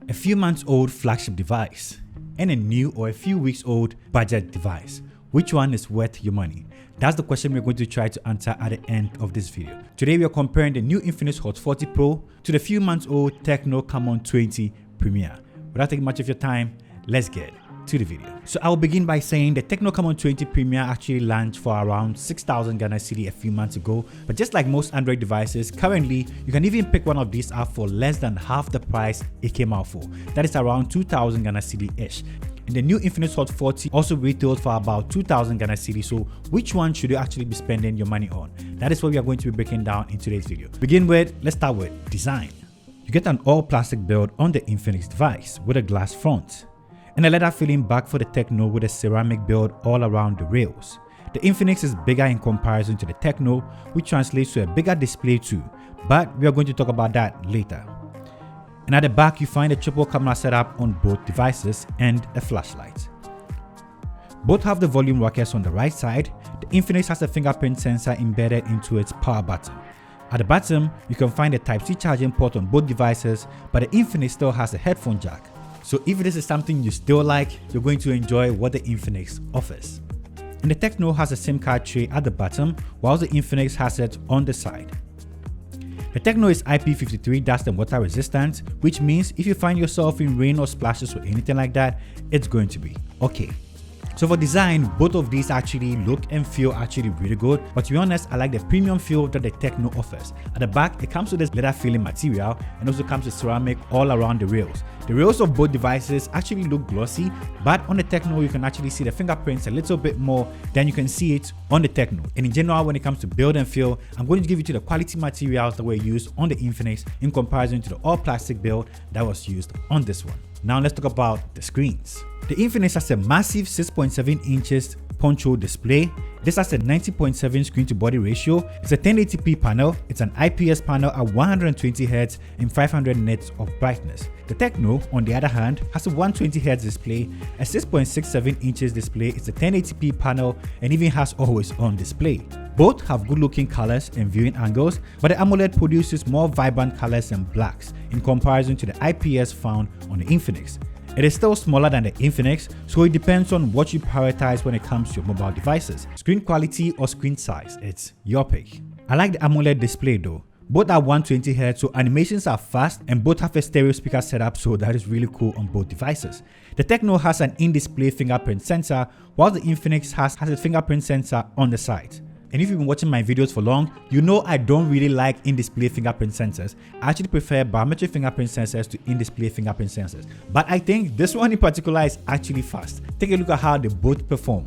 a few months old flagship device, and a new or a few weeks old budget device. Which one is worth your money? That's the question we're going to try to answer at the end of this video. Today we are comparing the new Infinix Hot 40 Pro to the few months old Tecno CAMON 20 Premier. Without taking much of your time, let's get to the video. So I'll begin by saying the Tecno CAMON 20 Premier actually launched for around 6,000 Ghana cedi a few months ago, but just like most Android devices, currently you can even pick one of these up for less than half the price it came out for. That is around 2,000 Ghana cedi-ish. And the new Infinix Hot 40 also retailed for about 2,000 Ghana cedi. So which one should you actually be spending your money on? That is what we are going to be breaking down in today's video. Let's start with design. You get an all plastic build on the Infinix device with a glass front, and a leather filling back for the Tecno with a ceramic build all around the rails. The Infinix is bigger in comparison to the Tecno, which translates to a bigger display too, but we are going to talk about that later. And at the back you find a triple camera setup on both devices and a flashlight. Both have the volume rockers on the right side. The Infinix has a fingerprint sensor embedded into its power button. At the bottom you can find a Type-C charging port on both devices, but the Infinix still has a headphone jack. So if this is something you still like, you're going to enjoy what the Infinix offers. And the Tecno has a SIM card tray at the bottom, while the Infinix has it on the side. The Tecno is IP53 dust and water resistant, which means if you find yourself in rain or splashes or anything like that, it's going to be okay. So for design, both of these actually look and feel actually really good, but to be honest, I like the premium feel that the Tecno offers. At the back, it comes with this leather filling material and also comes with ceramic all around the rails. The rails of both devices actually look glossy, but on the Tecno you can actually see the fingerprints a little bit more than you can see it on the Tecno. And in general, when it comes to build and feel, I'm going to give you to the quality materials that were used on the Infinix in comparison to the all plastic build that was used on this one. Now let's talk about the screens. The Infinix has a massive 6.7 inches poncho display. This has a 90.7 screen to body ratio. It's a 1080p panel. It's an IPS panel at 120Hz and 500 nits of brightness. The Tecno, on the other hand, has a 120Hz display, a 6.67 inches display. It's a 1080p panel and even has always on display. Both have good looking colors and viewing angles, but the AMOLED produces more vibrant colors and blacks in comparison to the IPS found on the Infinix. It is still smaller than the Infinix, so it depends on what you prioritize when it comes to your mobile devices. Screen quality or screen size, it's your pick. I like the AMOLED display though. Both are 120Hz, so animations are fast, and both have a stereo speaker setup, so that is really cool on both devices. The Tecno has an in-display fingerprint sensor, while the Infinix has a fingerprint sensor on the side. And if you've been watching my videos for long, you know I don't really like in-display fingerprint sensors. I actually prefer biometric fingerprint sensors to in-display fingerprint sensors. But I think this one in particular is actually fast. Take a look at how they both perform.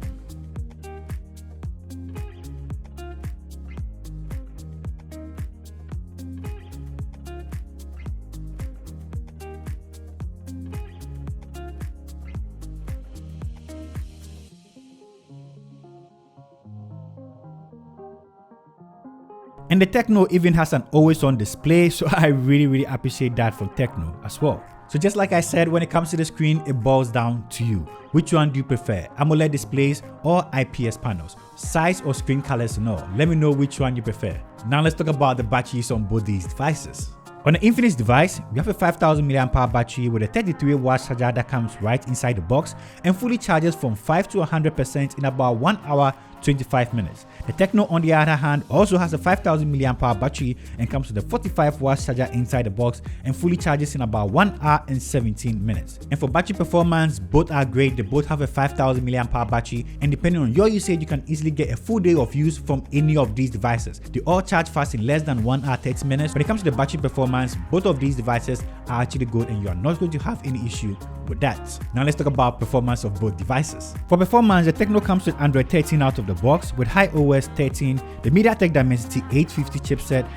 And the Tecno even has an always-on display, so I really appreciate that from Tecno as well. So just like I said, when it comes to the screen, it boils down to you. Which one do you prefer? AMOLED displays or IPS panels? Size or screen colors and all? Let me know which one you prefer. Now let's talk about the batteries on both these devices. On the Infinix device, we have a 5000 mAh battery with a 33W charger that comes right inside the box and fully charges from 5 to 100% in about 1 hour 25 minutes. The Tecno, on the other hand, also has a 5000 mAh battery and comes with a 45W charger inside the box and fully charges in about 1 hour and 17 minutes. And for battery performance, both are great. They both have a 5000 mAh battery, and depending on your usage, you can easily get a full day of use from any of these devices. They all charge fast in less than 1 hour 30 minutes. When it comes to the battery performance, both of these devices are actually good, and you are not going to have any issue with that. Now let's talk about performance of both devices. For performance, the Tecno comes with Android 13 out of the box with iOS 13, the MediaTek Dimensity 850 chipset.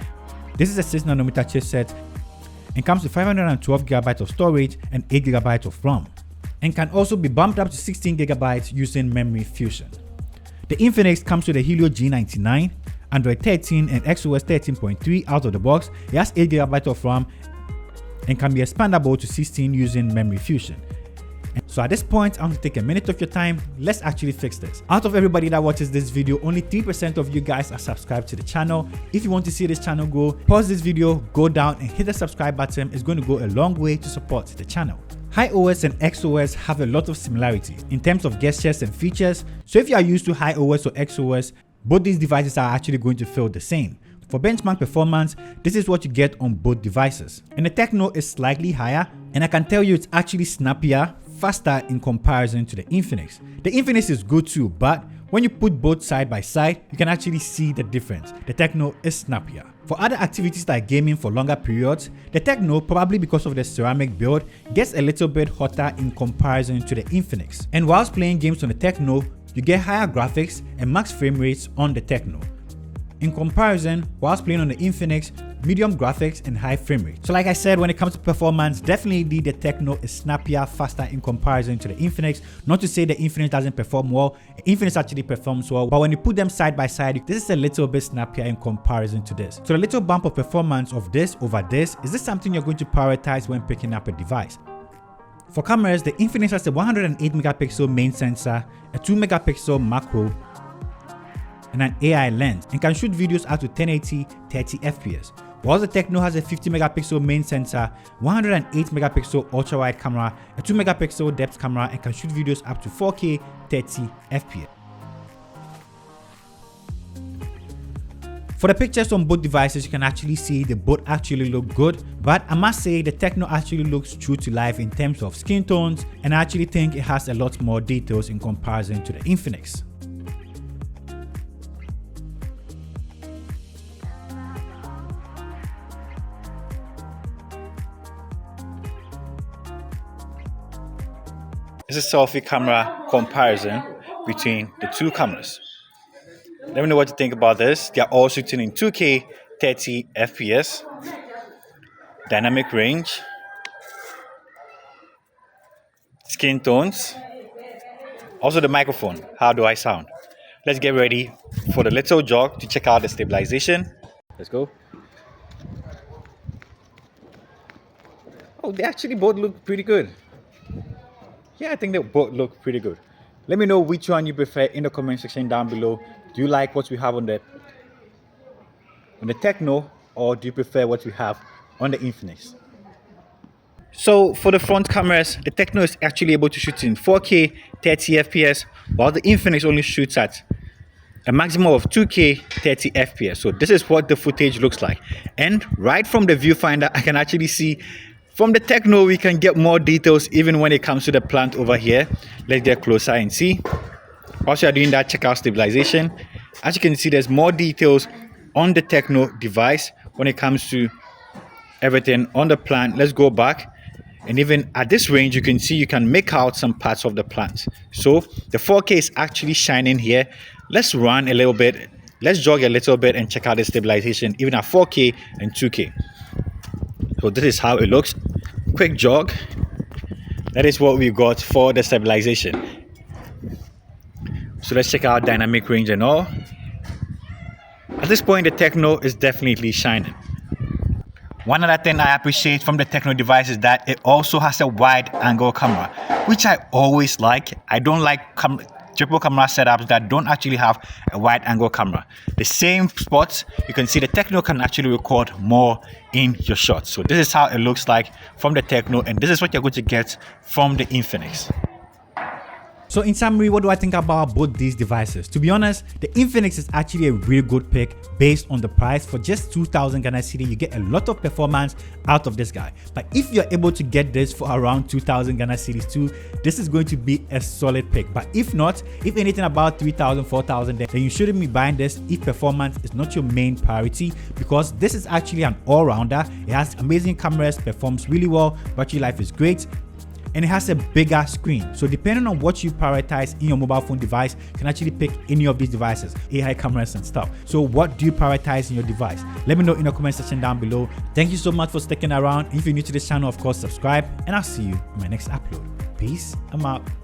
This is a 6nm chipset and comes with 512GB of storage and 8GB of RAM, and can also be bumped up to 16GB using memory fusion. The Infinix comes with a Helio G99, Android 13 and XOS 13.3 out of the box. It has 8GB of RAM and can be expandable to 16 using memory fusion. So at this point, I'm going to take a minute of your time. Let's actually fix this. Out of everybody that watches this video, only 3% of you guys are subscribed to the channel. If you want to see this channel grow, pause this video, go down and hit the subscribe button. It's going to go a long way to support the channel. iOS and XOS have a lot of similarities in terms of gestures and features. So if you are used to iOS or XOS, both these devices are actually going to feel the same. For benchmark performance, this is what you get on both devices. And the Tecno is slightly higher, and I can tell you it's actually snappier, faster in comparison to the Infinix. The Infinix is good too, but when you put both side by side, you can actually see the difference. The Tecno is snappier. For other activities like gaming for longer periods, the Tecno, probably because of the ceramic build, gets a little bit hotter in comparison to the Infinix. And whilst playing games on the Tecno, you get higher graphics and max frame rates on the Tecno. In comparison, whilst playing on the Infinix, medium graphics and high frame rate. So like I said, when it comes to performance, definitely the Tecno is snappier, faster in comparison to the Infinix. Not to say the Infinix doesn't perform well, the Infinix actually performs well, but when you put them side by side, this is a little bit snappier in comparison to this. So the little bump of performance of this over this, is this something you're going to prioritize when picking up a device? For cameras, the Infinix has a 108 megapixel main sensor, a 2 megapixel macro, and an AI lens, and can shoot videos up to 1080 30 fps. While the Tecno has a 50 megapixel main sensor, 108 megapixel ultra wide camera, a 2 megapixel depth camera, and can shoot videos up to 4K 30 fps. For the pictures on both devices, you can actually see they both actually look good, but I must say the Tecno actually looks true to life in terms of skin tones, and I actually think it has a lot more details in comparison to the Infinix. This is a selfie camera comparison between the two cameras. Let me know what you think about this. They are all shooting in 2K 30 fps, dynamic range, skin tones, also the microphone. How do I sound? Let's get ready for the little jog to check out the stabilization. Let's go. Oh, they actually both look pretty good. Yeah, I think they both look pretty good. Let me know which one you prefer in the comment section down below. Do you like what we have on the Tecno, or do you prefer what we have on the Infinix? So for the front cameras, the Tecno is actually able to shoot in 4K 30 fps, while the Infinix only shoots at a maximum of 2K 30 fps. So this is what the footage looks like. And right from the viewfinder, I can actually see from the Tecno, we can get more details even when it comes to the plant over here. Let's get closer and see. Whilst you are doing that, check out stabilization. As you can see, there's more details on the Tecno device when it comes to everything on the plant. Let's go back. And even at this range, you can see you can make out some parts of the plant. So the 4K is actually shining here. Let's run a little bit. Let's jog a little bit and check out the stabilization, even at 4K and 2K. So this is how it looks. Quick jog. That is what we got for the stabilization. So let's check out dynamic range and all. At this point, the Tecno is definitely shining. One other thing I appreciate from the Tecno device is that it also has a wide angle camera, which I always like. I don't like triple camera setups that don't actually have a wide angle camera. The same spots, you can see the Tecno can actually record more in your shots. So this is how it looks like from the Tecno, and this is what you're going to get from the Infinix. So in summary, what do I think about both these devices? To be honest, the Infinix is actually a really good pick based on the price. For just 2,000 Ghana cedi, you get a lot of performance out of this guy. But if you're able to get this for around 2,000 Ghana cedis too, this is going to be a solid pick. But if not, if anything about 3,000, 4,000, then you shouldn't be buying this if performance is not your main priority, because this is actually an all-rounder. It has amazing cameras, performs really well, battery life is great, and it has a bigger screen. So depending on what you prioritize in your mobile phone device, you can actually pick any of these devices, AI cameras and stuff. So what do you prioritize in your device? Let me know in the comment section down below. Thank you so much for sticking around. If you're new to this channel, of course, subscribe, and I'll see you in my next upload. Peace, I'm out.